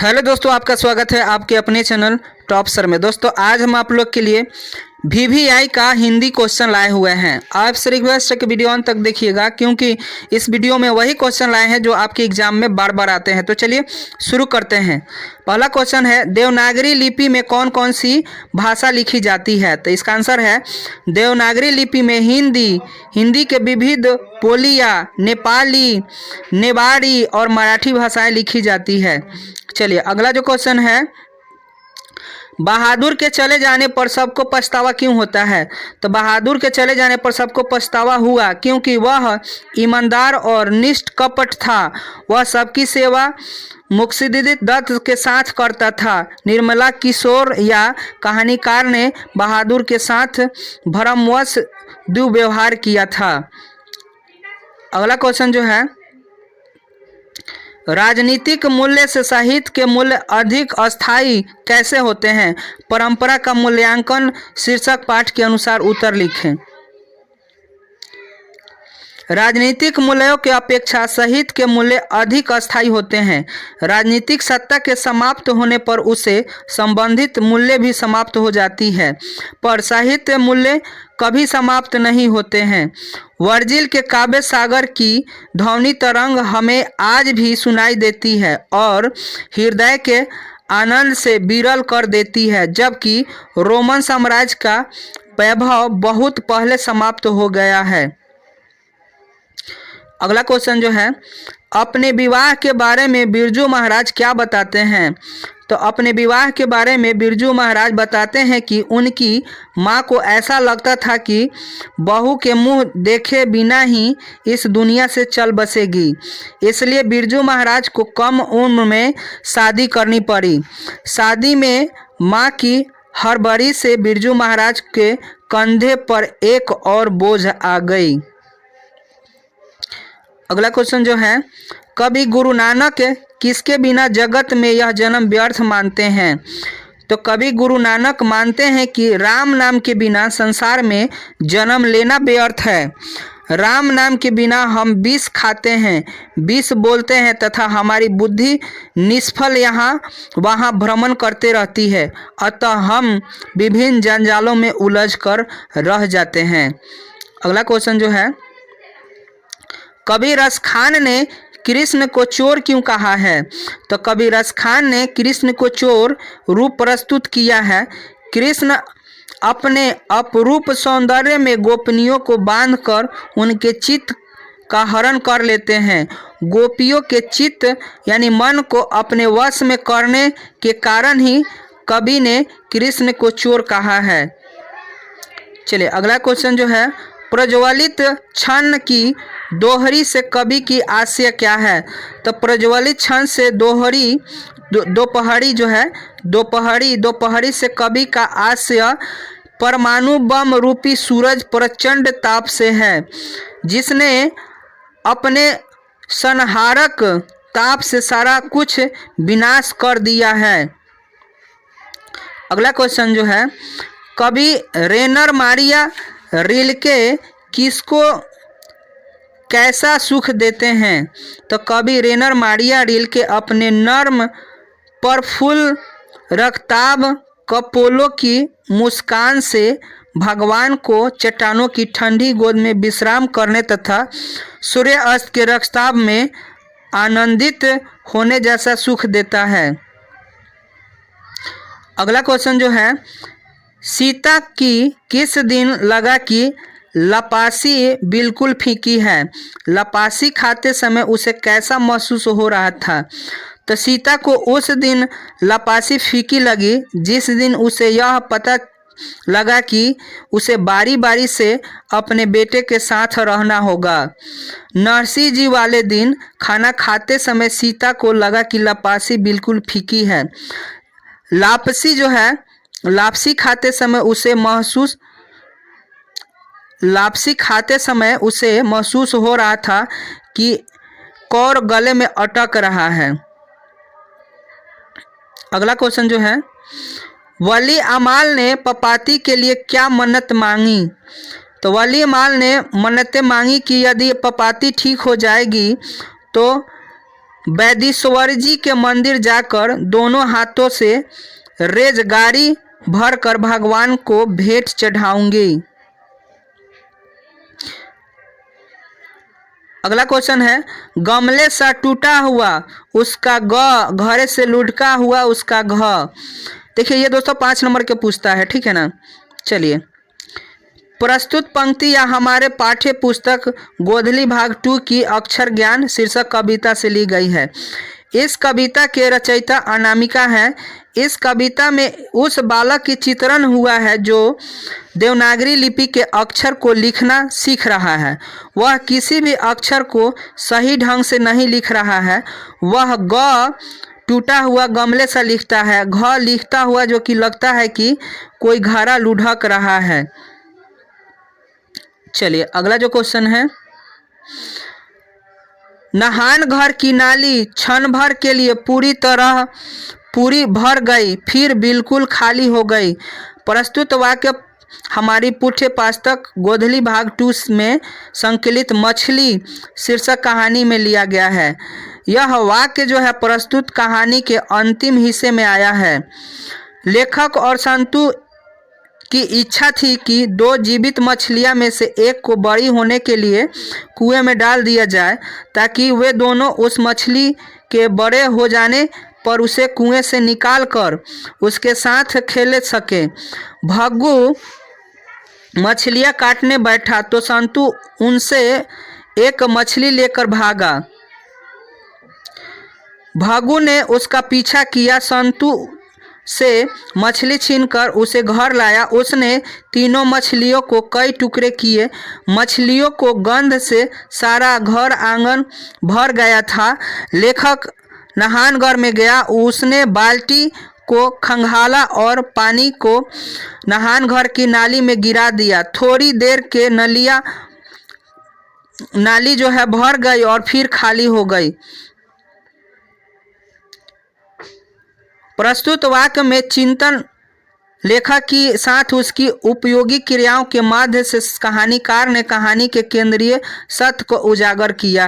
Hello दोस्तों, आपका स्वागत है आपके अपने चैनल टॉप सर में। दोस्तों आज हम आप लोग के लिए VVI का हिंदी क्वेश्चन लाए हुए हैं। आपसे रिक्वेस्ट है कि वीडियो अंत तक देखिएगा, क्योंकि इस वीडियो में वही क्वेश्चन लाए हैं जो आपके एग्जाम में बार बार आते हैं। तो चलिए शुरू करते हैं। पहला क्वेश्चन है, देवनागरी लिपि में कौन कौन सी भाषा लिखी जाती है? तो इसका आंसर है देवनागरी लिपि में हिंदी के विविध बोलियाँ, नेपाली, नेवाड़ी और मराठी भाषाएं लिखी जाती है। चलिए अगला जो क्वेश्चन है, बहादुर के चले जाने पर सबको पछतावा क्यों होता है? तो बहादुर के चले जाने पर सबको पछतावा हुआ क्योंकि वह ईमानदार और निष्कपट था। वह सबकी सेवा मुक्तिदित दत्त के साथ करता था। निर्मला किशोर या कहानीकार ने बहादुर के साथ भरमवश दुर्व्यवहार किया था। अगला क्वेश्चन जो है, राजनीतिक मूल्य से साहित्य के मूल्य अधिक अस्थायी कैसे होते हैं? परंपरा का मूल्यांकन शीर्षक पाठ के अनुसार उत्तर लिखें। राजनीतिक मूल्यों के अपेक्षा साहित्य के मूल्य अधिक अस्थायी होते हैं। राजनीतिक सत्ता के समाप्त होने पर उसे संबंधित मूल्य भी समाप्त हो जाती है, पर साहित्य मूल्य कभी समाप्त नहीं होते हैं। वर्जिल के काव्य सागर की ध्वनि तरंग हमें आज भी सुनाई देती है और हृदय के आनंद से विरल कर देती है, जबकि रोमन साम्राज्य का वैभव बहुत पहले समाप्त हो गया है। अगला क्वेश्चन जो है, अपने विवाह के बारे में बिरजू महाराज क्या बताते हैं? तो अपने विवाह के बारे में बिरजू महाराज बताते हैं कि उनकी माँ को ऐसा लगता था कि बहू के मुंह देखे बिना ही इस दुनिया से चल बसेगी, इसलिए बिरजू महाराज को कम उम्र में शादी करनी पड़ी। शादी में माँ की हड़बड़ी से बिरजू महाराज के कंधे पर एक और बोझ आ गई। अगला क्वेश्चन जो है, कवि गुरु नानक किसके बिना जगत में यह जन्म व्यर्थ मानते हैं? तो कवि गुरु नानक मानते हैं कि राम नाम के बिना संसार में जन्म लेना व्यर्थ है। राम नाम के बिना हम विष खाते हैं, विष बोलते हैं तथा हमारी बुद्धि निष्फल यहाँ वहाँ भ्रमण करते रहती है, अतः हम विभिन्न जंजालों में उलझ कर रह जाते हैं। अगला क्वेश्चन जो है, कबीर रसखान ने कृष्ण को चोर क्यों कहा है? तो कबीर रसखान ने कृष्ण को चोर रूप प्रस्तुत किया है। कृष्ण अपने अपरूप सौंदर्य में गोपनियों को बांधकर उनके चित्त का हरण कर लेते हैं। गोपियों के चित्त यानी मन को अपने वश में करने के कारण ही कवि ने कृष्ण को चोर कहा है। चलिए अगला क्वेश्चन जो है, प्रज्वलित छन्न की दोहरी से कवि की आशय क्या है? तो प्रज्वलित छन्न से दोपहरी से कवि का आशय परमाणु बम रूपी सूरज प्रचंड ताप से है, जिसने अपने संहारक ताप से सारा कुछ विनाश कर दिया है। अगला क्वेश्चन जो है, कवि रेनर मारिया रिल्के किसको कैसा सुख देते हैं? तो कवि रेनर मारिया रिल्के अपने नर्म प्रफुल्ल रक्ताभ कपोलों की मुस्कान से भगवान को चट्टानों की ठंडी गोद में विश्राम करने तथा सूर्यास्त के रक्ताभ में आनंदित होने जैसा सुख देता है। अगला क्वेश्चन जो है, सीता की किस दिन लगा कि लपासी बिल्कुल फीकी है? लपासी खाते समय उसे कैसा महसूस हो रहा था? तो सीता को उस दिन लपासी फीकी लगी जिस दिन उसे यह पता लगा कि उसे बारी बारी से अपने बेटे के साथ रहना होगा। नरसिंह जी वाले दिन खाना खाते समय सीता को लगा कि लपासी बिल्कुल फीकी है। लापसी खाते समय उसे महसूस हो रहा था कि कौर गले में अटक रहा है। अगला क्वेश्चन जो है, वली अमाल ने पपाती के लिए क्या मन्नत मांगी? तो वली अमाल ने मन्नतें मांगी कि यदि पपाती ठीक हो जाएगी तो वैदीश्वर जी के मंदिर जाकर दोनों हाथों से रेजगारी भरकर भगवान को भेंट चढ़ाऊंगी। अगला क्वेश्चन है, गमले सा टूटा हुआ उसका ग, घरे से लुढ़का हुआ उसका घ। देखिए ये दोस्तों 5 नंबर के पूछता है, ठीक है ना। चलिए, प्रस्तुत पंक्तियाँ हमारे पाठ्य पुस्तक गोधली भाग 2 की अक्षर ज्ञान शीर्षक कविता से ली गई है। इस कविता के रचयिता अनामिका हैं। इस कविता में उस बालक की चित्रण हुआ है जो देवनागरी लिपि के अक्षर को लिखना सीख रहा है। वह किसी भी अक्षर को सही ढंग से नहीं लिख रहा है। वह ग टूटा हुआ गमले सा लिखता है, घ लिखता हुआ जो कि लगता है कि कोई घड़ा लुढ़क रहा है। चलिए अगला जो क्वेश्चन है, नहान घर की नाली क्षण भर के लिए पूरी भर गई, फिर बिल्कुल खाली हो गई। प्रस्तुत वाक्य हमारी पाठ्य पुस्तक गोधली भाग 2 में संकलित मछली शीर्षक कहानी में लिया गया है। यह वाक्य जो है प्रस्तुत कहानी के अंतिम हिस्से में आया है। लेखक और संतु की इच्छा थी कि 2 जीवित मछलियां में से एक को बड़ी होने के लिए कुएं में डाल दिया जाए ताकि वे दोनों उस मछली के बड़े हो जाने पर उसे कुएं से निकाल कर उसके साथ खेल सके। भग्गू मछलियां काटने बैठा तो संतु उनसे एक मछली लेकर भागा। भग्गू ने उसका पीछा किया, संतु से मछली छीनकर उसे घर लाया। उसने तीनों मछलियों को कई टुकड़े किए। मछलियों को गंध से सारा घर आंगन भर गया था। लेखक नहानघर में गया, उसने बाल्टी को खंगाला और पानी को नहानघर की नाली में गिरा दिया। थोड़ी देर के नाली जो है भर गई और फिर खाली हो गई। प्रस्तुत वाक्य में चिंतन लेखक के साथ उसकी उपयोगी क्रियाओं के माध्यम से कहानीकार ने कहानी के केंद्रीय सत्य को उजागर किया।